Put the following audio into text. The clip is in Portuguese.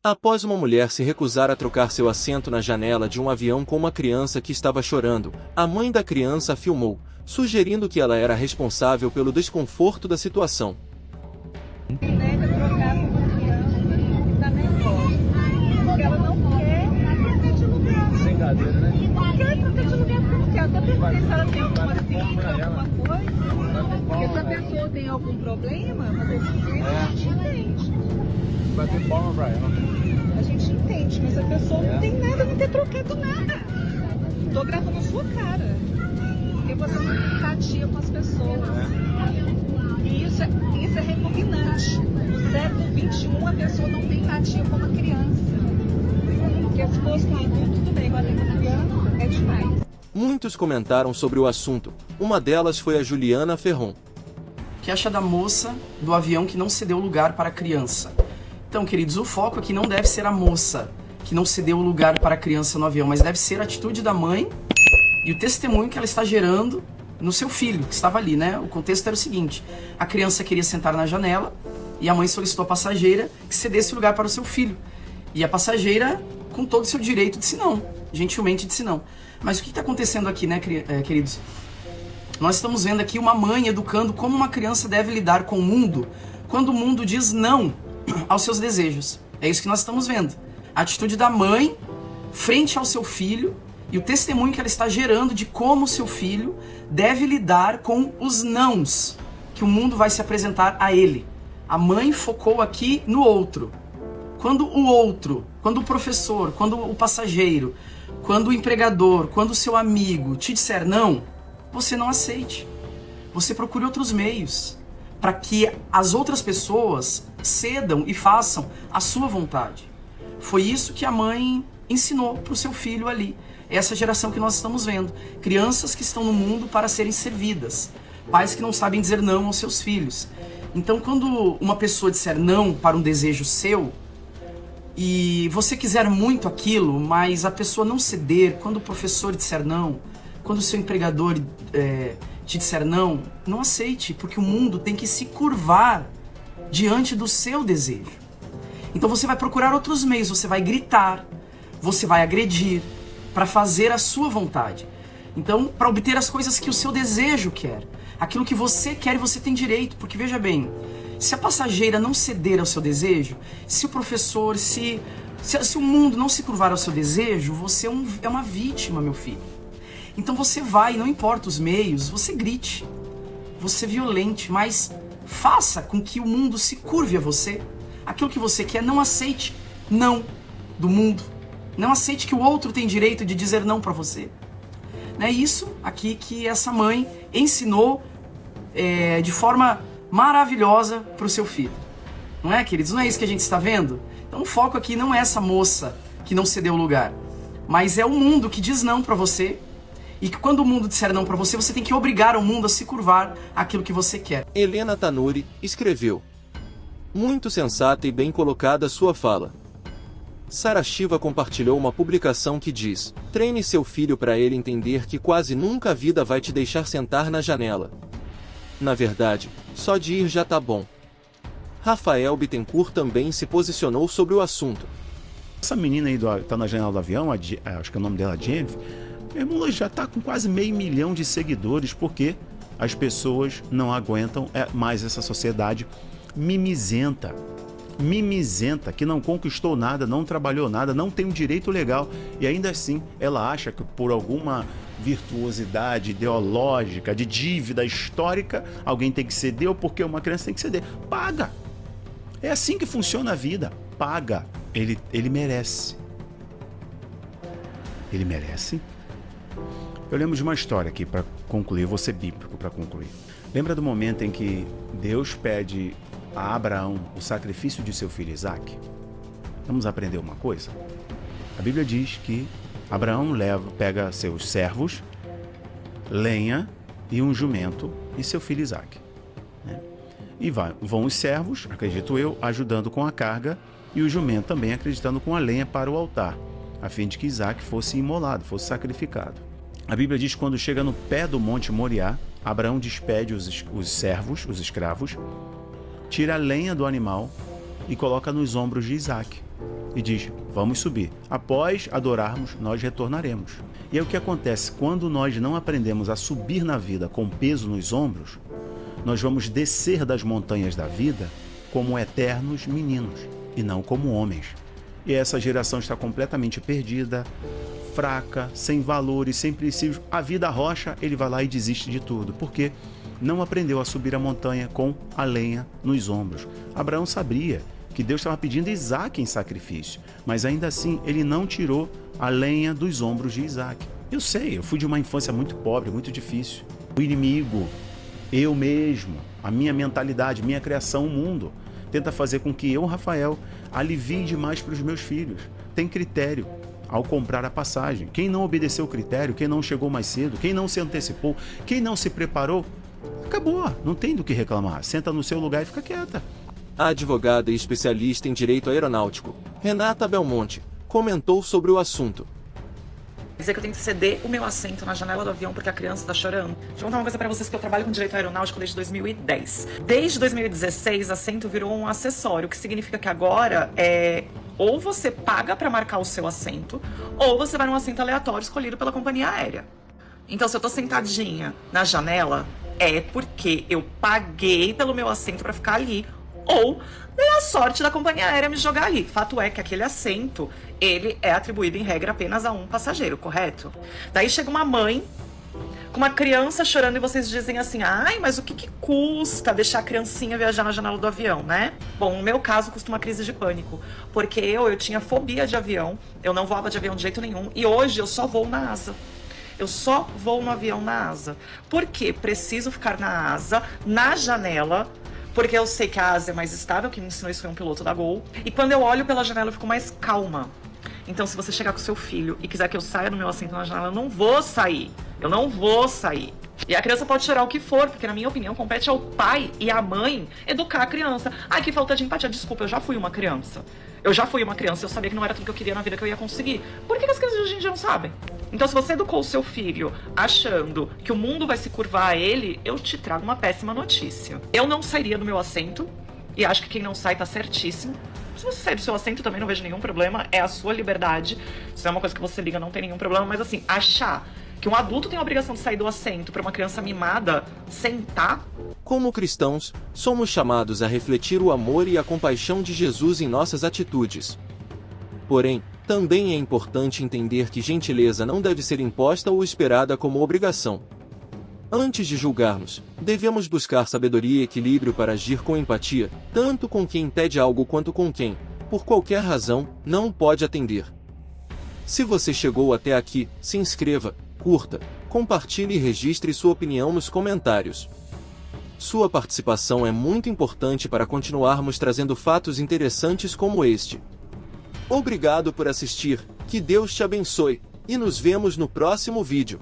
Após uma mulher se recusar a trocar seu assento na janela de um avião com uma criança que estava chorando, a mãe da criança a filmou, sugerindo que ela era responsável pelo desconforto da situação. Nega trocar com uma criança que tá nervosa, porque ela não quer trocar de lugar. Sem cadeira, né? Não quer trocar de lugar porque não quer. Até perguntei se ela tem alguma síndrome, alguma coisa. Porque se a pessoa tem algum problema, uma deficiência, a gente entende. Bater palma pra ela. A gente entende, mas a pessoa não tem nada, não ter trocado nada. Tô gravando a sua cara. Porque você não tem empatia com as pessoas. E isso é repugnante. No século XXI, a pessoa não tem empatia com uma criança. Porque se fosse com um adulto, tudo bem, agora tem uma criança, é demais. Muitos comentaram sobre o assunto. Uma delas foi a Juliana Ferron. O que acha da moça do avião que não cedeu lugar para a criança? Então, queridos, o foco aqui não deve ser a moça que não cedeu o lugar para a criança no avião, mas deve ser a atitude da mãe e o testemunho que ela está gerando no seu filho, que estava ali, né? O contexto era o seguinte: a criança queria sentar na janela e a mãe solicitou à passageira que cedesse o lugar para o seu filho. E a passageira, com todo o seu direito, disse não, gentilmente disse não. Mas o que está acontecendo aqui, né, queridos? Nós estamos vendo aqui uma mãe educando como uma criança deve lidar com o mundo quando o mundo diz não aos seus desejos. É isso que nós estamos vendo. A atitude da mãe frente ao seu filho e o testemunho que ela está gerando de como o seu filho deve lidar com os nãos que o mundo vai se apresentar a ele. A mãe focou aqui no outro. Quando o outro, quando o professor, quando o passageiro, quando o empregador, quando o seu amigo te disser não, você não aceite. Você procure outros meios para que as outras pessoas cedam e façam a sua vontade. Foi isso que a mãe ensinou para o seu filho ali. Essa geração que nós estamos vendo. Crianças que estão no mundo para serem servidas. Pais que não sabem dizer não aos seus filhos. Então, quando uma pessoa disser não para um desejo seu, e você quiser muito aquilo, mas a pessoa não ceder, quando o professor disser não, quando o seu empregador te disser não, não aceite, porque o mundo tem que se curvar diante do seu desejo. Então você vai procurar outros meios, você vai gritar, você vai agredir, para fazer a sua vontade. Então, para obter as coisas que o seu desejo quer, aquilo que você quer e você tem direito, porque veja bem, se a passageira não ceder ao seu desejo, se o professor, se o mundo não se curvar ao seu desejo, você é uma vítima, meu filho. Então você vai, não importa os meios, você grite, você violente, mas faça com que o mundo se curve a você. Aquilo que você quer, não aceite não do mundo. Não aceite que o outro tem direito de dizer não para você. É isso aqui que essa mãe ensinou de forma maravilhosa para o seu filho. Não é, queridos? Não é isso que a gente está vendo? Então o foco aqui não é essa moça que não cedeu o lugar, mas é o mundo que diz não para você. E que quando o mundo disser não para você, você tem que obrigar o mundo a se curvar àquilo que você quer. Helena Tanuri escreveu: muito sensata e bem colocada sua fala. Sara Shiva compartilhou uma publicação que diz: treine seu filho para ele entender que quase nunca a vida vai te deixar sentar na janela. Na verdade, só de ir já tá bom. Rafael Bittencourt também se posicionou sobre o assunto. Essa menina aí tá na janela do avião, acho que é o nome dela, Jennifer. Meu irmão, já tá com quase 500 mil de seguidores, porque as pessoas não aguentam mais essa sociedade mimizenta, que não conquistou nada, não trabalhou nada, não tem um direito legal, e ainda assim ela acha que por alguma virtuosidade ideológica, de dívida histórica, alguém tem que ceder, ou porque uma criança tem que ceder. Paga! É assim que funciona a vida. Paga. Ele merece. Ele merece. Eu lembro de uma história aqui para concluir, eu vou ser bíblico para concluir. Lembra do momento em que Deus pede a Abraão o sacrifício de seu filho Isaque? Vamos aprender uma coisa? A Bíblia diz que Abraão pega seus servos, lenha e um jumento e seu filho Isaque. Né? E vão os servos, acredito eu, ajudando com a carga, e o jumento também acreditando com a lenha para o altar, a fim de que Isaque fosse imolado, fosse sacrificado. A Bíblia diz que quando chega no pé do Monte Moriá, Abraão despede os servos, os escravos, tira a lenha do animal e coloca nos ombros de Isaque. e diz: vamos subir. Após adorarmos, nós retornaremos. E é o que acontece quando nós não aprendemos a subir na vida com peso nos ombros. Nós vamos descer das montanhas da vida como eternos meninos e não como homens. E essa geração está completamente perdida, fraca, sem valores, sem princípios. A vida rocha, ele vai lá e desiste de tudo. Por quê? Não aprendeu a subir a montanha com a lenha nos ombros. Abraão sabia que Deus estava pedindo Isaac em sacrifício, mas ainda assim ele não tirou a lenha dos ombros de Isaac. Eu sei, eu fui de uma infância muito pobre, muito difícil. O inimigo, eu mesmo, a minha mentalidade, minha criação, o mundo, tenta fazer com que eu, Rafael, alivie demais para os meus filhos. Tem critério ao comprar a passagem. Quem não obedeceu o critério, quem não chegou mais cedo, quem não se antecipou, quem não se preparou, acabou, não tem do que reclamar. Senta no seu lugar e fica quieta. A advogada e especialista em direito aeronáutico, Renata Belmonte, comentou sobre o assunto. Dizer que eu tenho que ceder o meu assento na janela do avião porque a criança tá chorando. Deixa eu contar uma coisa pra vocês, que eu trabalho com direito aeronáutico desde 2010. Desde 2016, assento virou um acessório, que significa que agora ou você paga pra marcar o seu assento, ou você vai num assento aleatório escolhido pela companhia aérea. Então, se eu tô sentadinha na janela, é porque eu paguei pelo meu assento pra ficar ali, ou dei a sorte da companhia aérea me jogar ali. Fato é que aquele assento, ele é atribuído em regra apenas a um passageiro, correto? Daí chega uma mãe com uma criança chorando e vocês dizem assim: ai, mas o que custa deixar a criancinha viajar na janela do avião, né? Bom, no meu caso custa uma crise de pânico, porque eu tinha fobia de avião, eu não voava de avião de jeito nenhum, e hoje eu só voo na asa. Eu só vou no avião na asa. Por quê? Preciso ficar na asa, na janela, porque eu sei que a asa é mais estável. Quem me ensinou isso foi um piloto da Gol. E quando eu olho pela janela, eu fico mais calma. Então, se você chegar com seu filho e quiser que eu saia do meu assento na janela, eu não vou sair. Eu não vou sair. E a criança pode chorar o que for, porque, na minha opinião, compete ao pai e à mãe educar a criança. Ai, que falta de empatia. Desculpa, eu já fui uma criança. Eu sabia que não era tudo que eu queria na vida que eu ia conseguir. Por que as crianças de hoje em dia não sabem? Então, se você educou o seu filho achando que o mundo vai se curvar a ele, eu te trago uma péssima notícia. Eu não sairia do meu assento, e acho que quem não sai tá certíssimo. Se você sair do seu assento, também não vejo nenhum problema, é a sua liberdade. Se é uma coisa que você liga, não tem nenhum problema, mas assim, achar que um adulto tem a obrigação de sair do assento para uma criança mimada sentar. Como cristãos, somos chamados a refletir o amor e a compaixão de Jesus em nossas atitudes. Porém, também é importante entender que gentileza não deve ser imposta ou esperada como obrigação. Antes de julgarmos, devemos buscar sabedoria e equilíbrio para agir com empatia, tanto com quem pede algo quanto com quem, por qualquer razão, não pode atender. Se você chegou até aqui, se inscreva, curta, compartilhe e registre sua opinião nos comentários. Sua participação é muito importante para continuarmos trazendo fatos interessantes como este. Obrigado por assistir, que Deus te abençoe, e nos vemos no próximo vídeo.